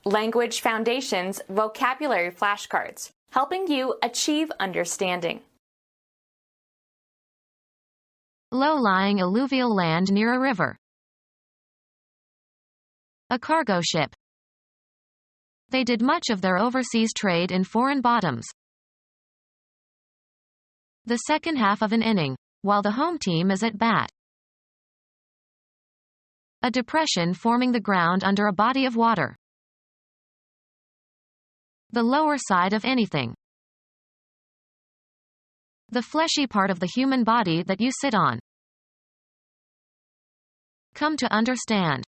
Language Foundations Vocabulary Flashcards, helping you achieve understanding. Low-lying alluvial land near a river. A cargo ship. They did much of their overseas trade in foreign bottoms. The second half of an inning, while the home team is at bat. A depression forming the ground under a body of water. The lower side of anything. The fleshy part of the human body that you sit on. Come to understand.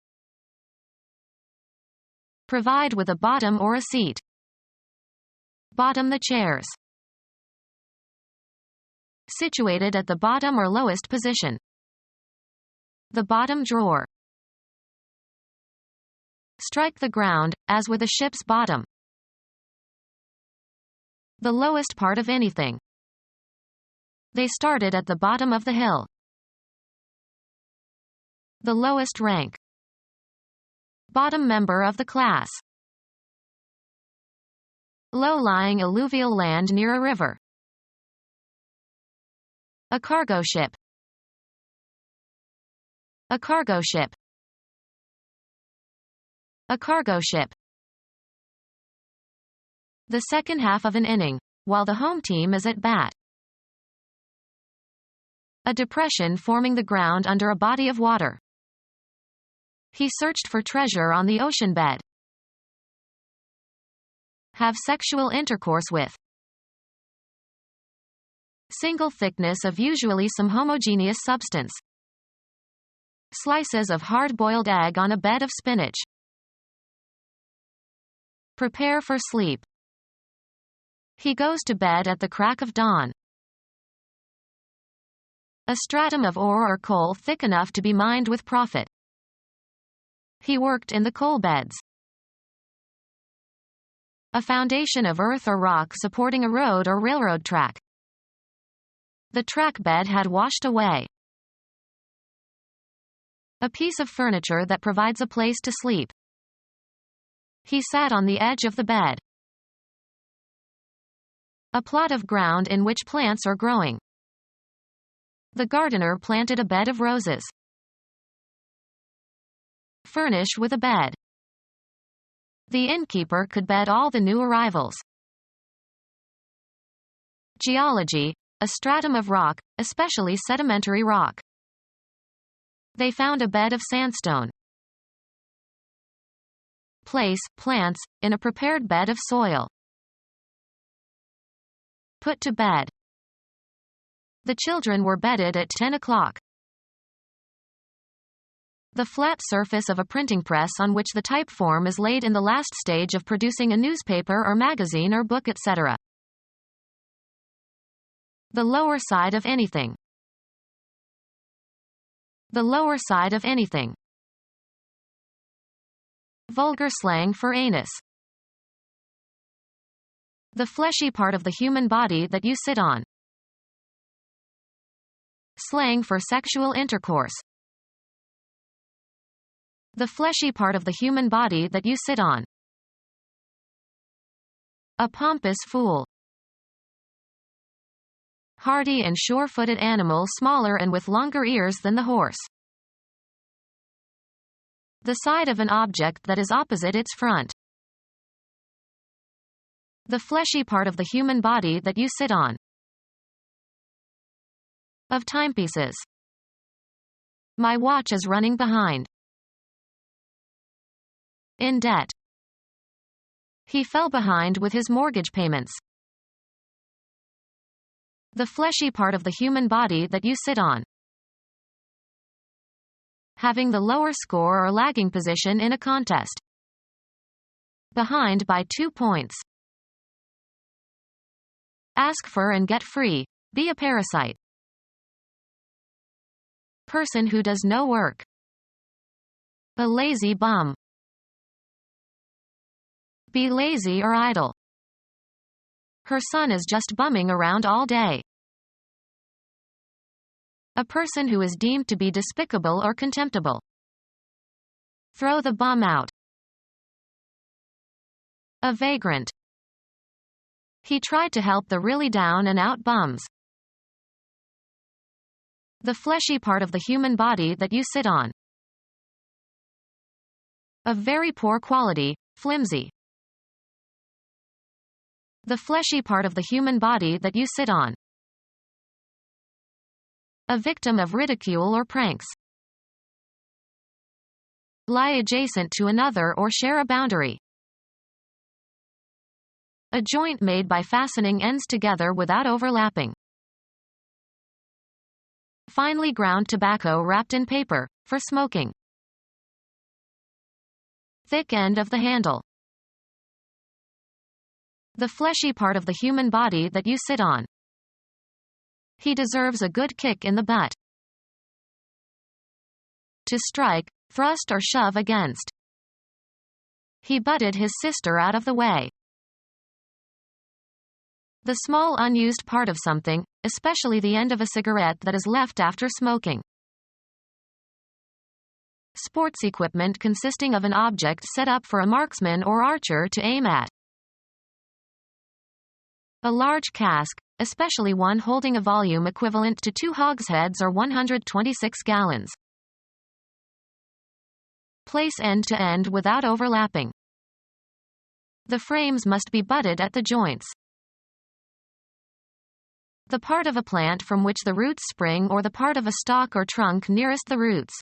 Provide with a bottom or a seat. Bottom the chairs. Situated at the bottom or lowest position. The bottom drawer. Strike the ground, as with a ship's bottom. The lowest part of anything. They started at the bottom of the hill. The lowest rank. Bottom member of the class. Low-lying alluvial land near a river. A cargo ship. A cargo ship. A cargo ship. The second half of an inning, while the home team is at bat. A depression forming the ground under a body of water. He searched for treasure on the ocean bed. Have sexual intercourse with. Single thickness of usually some homogeneous substance. Slices of hard-boiled egg on a bed of spinach. Prepare for sleep. He goes to bed at the crack of dawn. A stratum of ore or coal thick enough to be mined with profit. He worked in the coal beds. A foundation of earth or rock supporting a road or railroad track. The track bed had washed away. A piece of furniture that provides a place to sleep. He sat on the edge of the bed. A plot of ground in which plants are growing. The gardener planted a bed of roses. Furnish with a bed. The innkeeper could bed all the new arrivals. Geology, a stratum of rock, especially sedimentary rock. They found a bed of sandstone. Place plants in a prepared bed of soil. Put to bed. The children were bedded at 10 o'clock. The flat surface of a printing press on which the type form is laid in the last stage of producing a newspaper or magazine or book, etc. The lower side of anything. The lower side of anything. Vulgar slang for anus. The fleshy part of the human body that you sit on. Slang for sexual intercourse. The fleshy part of the human body that you sit on. A pompous fool. Hardy and sure-footed animal, smaller and with longer ears than the horse. The side of an object that is opposite its front. The fleshy part of the human body that you sit on. Of timepieces. My watch is running behind. In debt. He fell behind with his mortgage payments. The fleshy part of the human body that you sit on. Having the lower score or lagging position in a contest. Behind by 2 points. Ask for and get free. Be a parasite. Person who does no work. A lazy bum. Be lazy or idle. Her son is just bumming around all day. A person who is deemed to be despicable or contemptible. Throw the bum out. A vagrant. He tried to help the really down and out bums. The fleshy part of the human body that you sit on. Of very poor quality, flimsy. The fleshy part of the human body that you sit on. A victim of ridicule or pranks. Lie adjacent to another or share a boundary. A joint made by fastening ends together without overlapping. Finely ground tobacco wrapped in paper, for smoking. Thick end of the handle. The fleshy part of the human body that you sit on. He deserves a good kick in the butt. To strike, thrust or shove against. He butted his sister out of the way. The small unused part of something, especially the end of a cigarette that is left after smoking. Sports equipment consisting of an object set up for a marksman or archer to aim at. A large cask, especially one holding a volume equivalent to 2 hogsheads or 126 gallons. Place end to end without overlapping. The frames must be butted at the joints. The part of a plant from which the roots spring or the part of a stalk or trunk nearest the roots.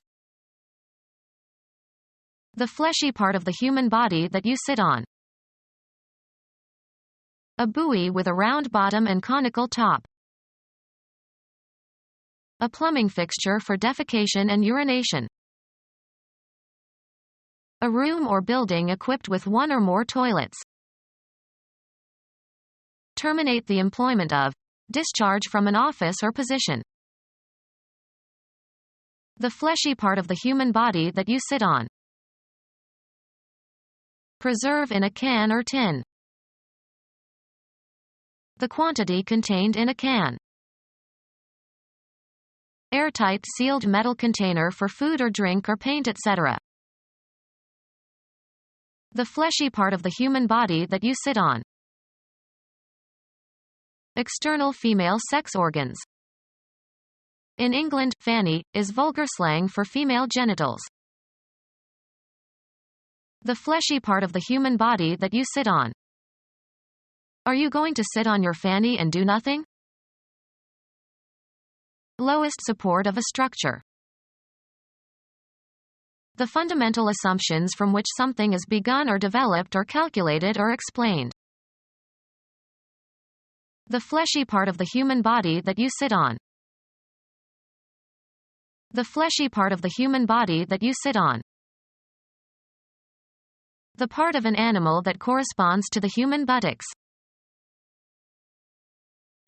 The fleshy part of the human body that you sit on. A buoy with a round bottom and conical top. A plumbing fixture for defecation and urination. A room or building equipped with one or more toilets. Terminate the employment of. Discharge from an office or position. The fleshy part of the human body that you sit on. Preserve in a can or tin. The quantity contained in a can. Airtight sealed metal container for food or drink or paint, etc. The fleshy part of the human body that you sit on. External female sex organs. In England, fanny is vulgar slang for female genitals. The fleshy part of the human body that you sit on. Are you going to sit on your fanny and do nothing? Lowest support of a structure. The fundamental assumptions from which something is begun or developed or calculated or explained. The fleshy part of the human body that you sit on. The fleshy part of the human body that you sit on. The part of an animal that corresponds to the human buttocks.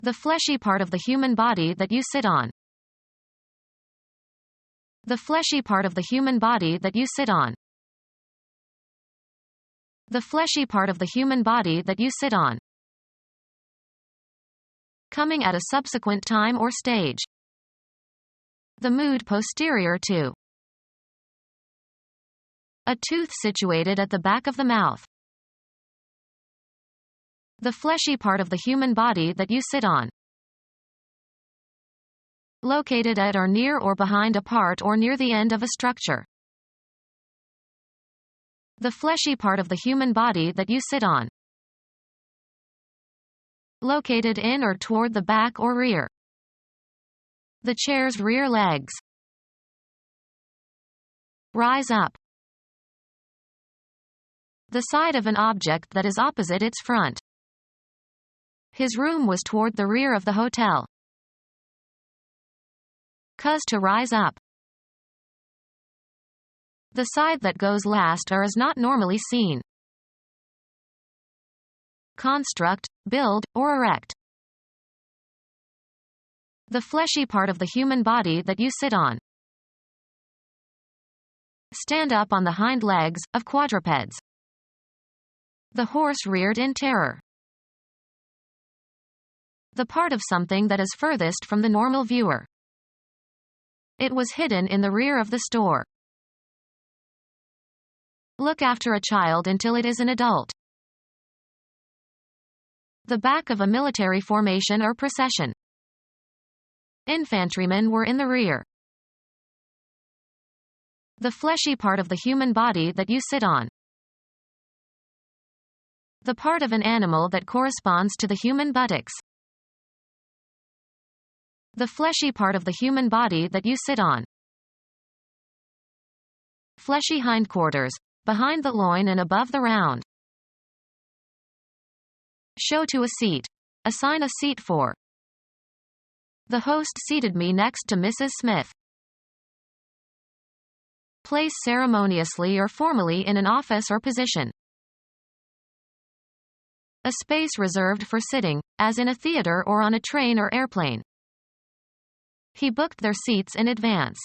The fleshy part of the human body that you sit on. The fleshy part of the human body that you sit on. The fleshy part of the human body that you sit on. Coming at a subsequent time or stage. The mood posterior to. A tooth situated at the back of the mouth. The fleshy part of the human body that you sit on. Located at or near or behind a part or near the end of a structure. The fleshy part of the human body that you sit on. Located in or toward the back or rear. The chair's rear legs. Rise up. The side of an object that is opposite its front. His room was toward the rear of the hotel. Cause to rise up. The side that goes last or is not normally seen. Construct, build, or erect. The fleshy part of the human body that you sit on. Stand up on the hind legs, of quadrupeds. The horse reared in terror. The part of something that is furthest from the normal viewer. It was hidden in the rear of the store. Look after a child until it is an adult. The back of a military formation or procession. Infantrymen were in the rear. The fleshy part of the human body that you sit on. The part of an animal that corresponds to the human buttocks. The fleshy part of the human body that you sit on. Fleshy hindquarters, behind the loin and above the round. Show to a seat. Assign a seat for. The host seated me next to Mrs. Smith. Place ceremoniously or formally in an office or position. A space reserved for sitting, as in a theater or on a train or airplane. He booked their seats in advance.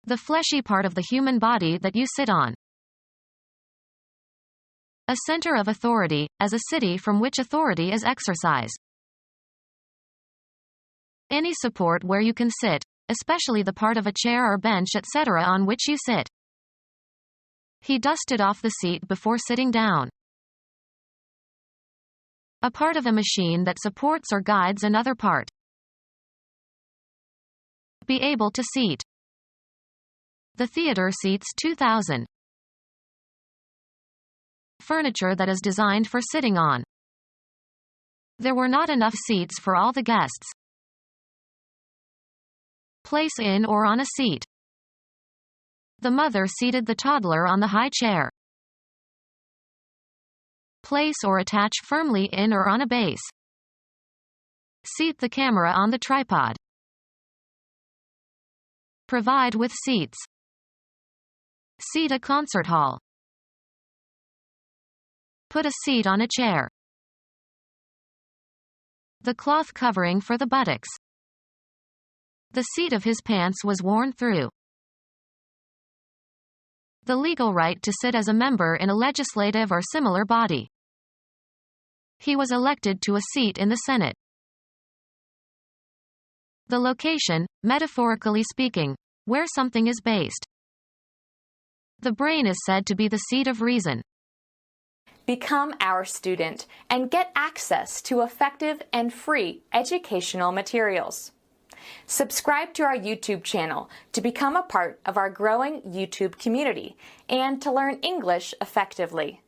The fleshy part of the human body that you sit on. A center of authority, as a city from which authority is exercised. Any support where you can sit, especially the part of a chair or bench etc. on which you sit. He dusted off the seat before sitting down. A part of a machine that supports or guides another part. Be able to seat. The theater seats 2,000. Furniture that is designed for sitting on. There were not enough seats for all the guests. Place in or on a seat. The mother seated the toddler on the high chair. Place or attach firmly in or on a base. Seat the camera on the tripod. Provide with seats. Seat a concert hall. Put a seat on a chair. The cloth covering for the buttocks. The seat of his pants was worn through. The legal right to sit as a member in a legislative or similar body. He was elected to a seat in the Senate. The location, metaphorically speaking, where something is based. The brain is said to be the seat of reason. Become our student and get access to effective and free educational materials. Subscribe to our YouTube channel to become a part of our growing YouTube community and to learn English effectively.